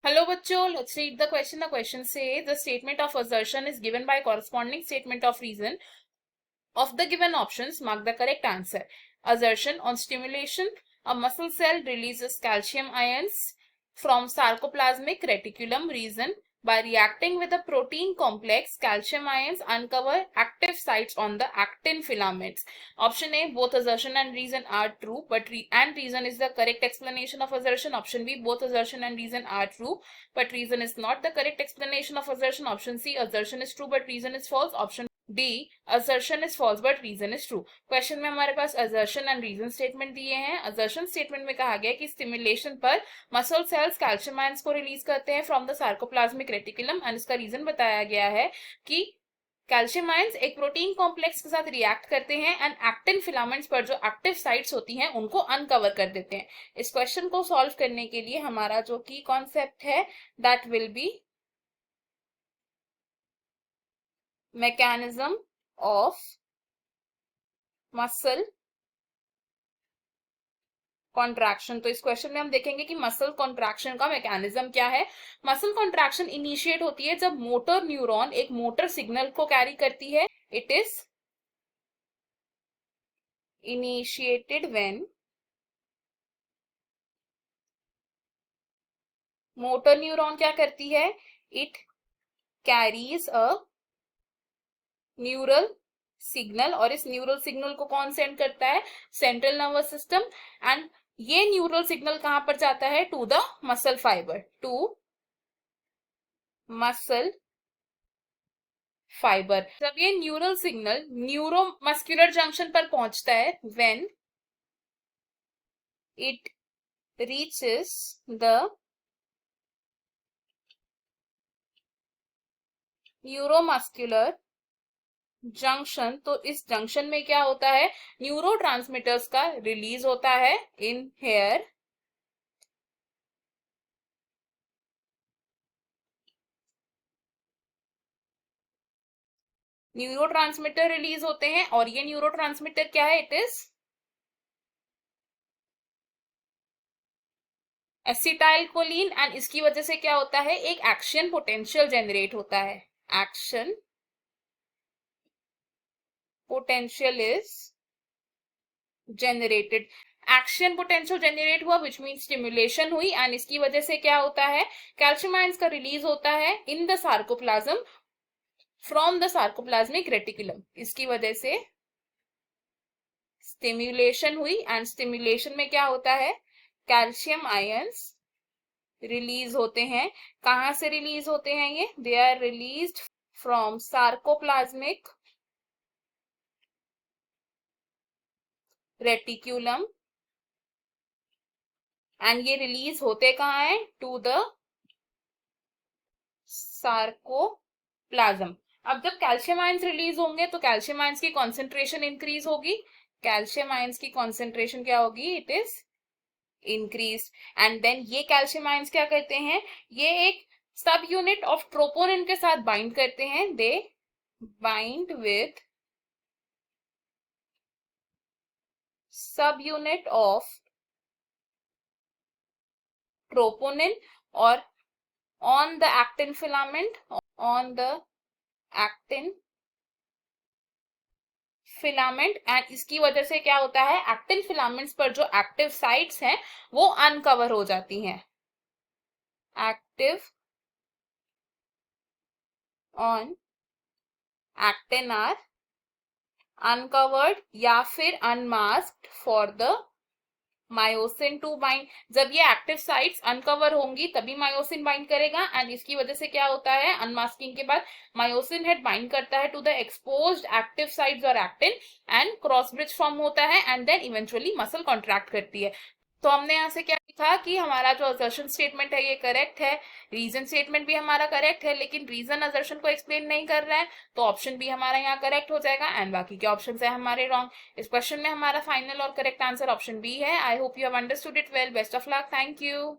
Hello बच्चों, let's read the question. The question says the statement of assertion is given by corresponding statement of reason of the given options. Mark the correct answer. Assertion: on stimulation, a muscle cell releases calcium ions from sarcoplasmic reticulum. Reason: by reacting with a protein complex, calcium ions uncover active sites on the actin filaments. Option A, both assertion and reason are true, but reason is the correct explanation of assertion. Option B, both assertion and reason are true, but reason is not the correct explanation of assertion. Option C, assertion is true but reason is false. Option D, assertion is false but reason is true. Question में हमारे पास assertion and reason statement दिए हैं. assertion statement में कहा गया कि stimulation पर muscle cells calcium ions को रिलीज करते हैं from the sarcoplasmic reticulum and इसका रीजन बताया गया है कि कैल्शियम आयंस एक प्रोटीन कॉम्प्लेक्स के साथ रिएक्ट करते हैं एंड एक्टिन फिलामेंट्स पर जो एक्टिव साइट्स होती हैं उनको अनकवर कर देते हैं. इस क्वेश्चन को सॉल्व करने के लिए हमारा जो की कॉन्सेप्ट है that will be mechanism of muscle contraction. तो इस क्वेश्चन में हम देखेंगे कि मसल कॉन्ट्रैक्शन का मैकेनिज्म क्या है. मसल कॉन्ट्रैक्शन इनिशिएट होती है जब मोटर न्यूरॉन एक मोटर सिग्नल को कैरी करती है. It is initiated when motor neuron क्या करती है, it carries a neural signal और इस न्यूरल सिग्नल को कौन सेंड करता है, सेंट्रल नर्वस सिस्टम. एंड ये न्यूरल सिग्नल कहां पर जाता है, to the muscle fibre, to muscle fibre. जब ये न्यूरल सिग्नल न्यूरोमस्कुलर जंक्शन पर पहुंचता है, when it reaches the neuromuscular junction, तो इस जंक्शन में क्या होता है, न्यूरोट्रांसमीटर्स का रिलीज होता है इन हेयर. न्यूरोट्रांसमीटर रिलीज होते हैं और ये न्यूरोट्रांसमीटर क्या है, it is acetyl choline. And इसकी वजह से क्या होता है, एक एक्शन पोटेंशियल जनरेट होता है. Action potential is generated. Action potential generate हुआ विच मीन स्टिमुलेशन हुई एंड इसकी वजह से क्या होता है, कैल्शियम आयंस का रिलीज होता है in the sarcoplasm from the sarcoplasmic reticulum. इसकी वजह से स्टिमुलेशन हुई एंड स्टिमुलेशन में क्या होता है, कैल्शियम आयंस रिलीज होते हैं. कहां से रिलीज होते हैं ये, they are released from sarcoplasmic reticulum and ये रिलीज होते कहां है, टू द सार्कोप्लाज्म. अब जब कैल्शियम आयंस रिलीज होंगे तो कैल्शियम आयंस की कॉन्सेंट्रेशन इंक्रीज होगी. कैल्शियम आयंस की कॉन्सेंट्रेशन क्या होगी, it is increase. And then ये कैल्शियम आयंस क्या करते हैं, ये एक सब यूनिट ऑफ ट्रोपोनिन के साथ बाइंड करते हैं. दे बाइंड विथ सब यूनिट ऑफ ट्रोपोनिन और on the actin filament, on the actin filament. And इसकी वजह से क्या होता है, एक्टिन फिलामेंट्स पर जो एक्टिव साइट्स हैं वो अनकवर हो जाती हैं. Active on actin are uncovered या फिर unmasked for the myosin to bind. जब ये एक्टिव साइट्स अनकवर होंगी तभी मायोसिन बाइंड करेगा एंड इसकी वजह से क्या होता है, अनमास्किंग के बाद मायोसिन हेड बाइंड करता है to the exposed active sites और actin and cross bridge form होता है and then eventually muscle contract करती है. तो हमने यहाँ से क्या लिखा कि हमारा जो असर्शन स्टेटमेंट है ये करेक्ट है, रीजन स्टेटमेंट भी हमारा करेक्ट है, लेकिन रीजन असर्शन को एक्सप्लेन नहीं कर रहा है तो ऑप्शन बी हमारा यहाँ करेक्ट हो जाएगा एंड बाकी के ऑप्शन है हमारे रॉन्ग. इस क्वेश्चन में हमारा फाइनल और करेक्ट आंसर ऑप्शन बी है. I hope you have understood it well. Best of luck. Thank you.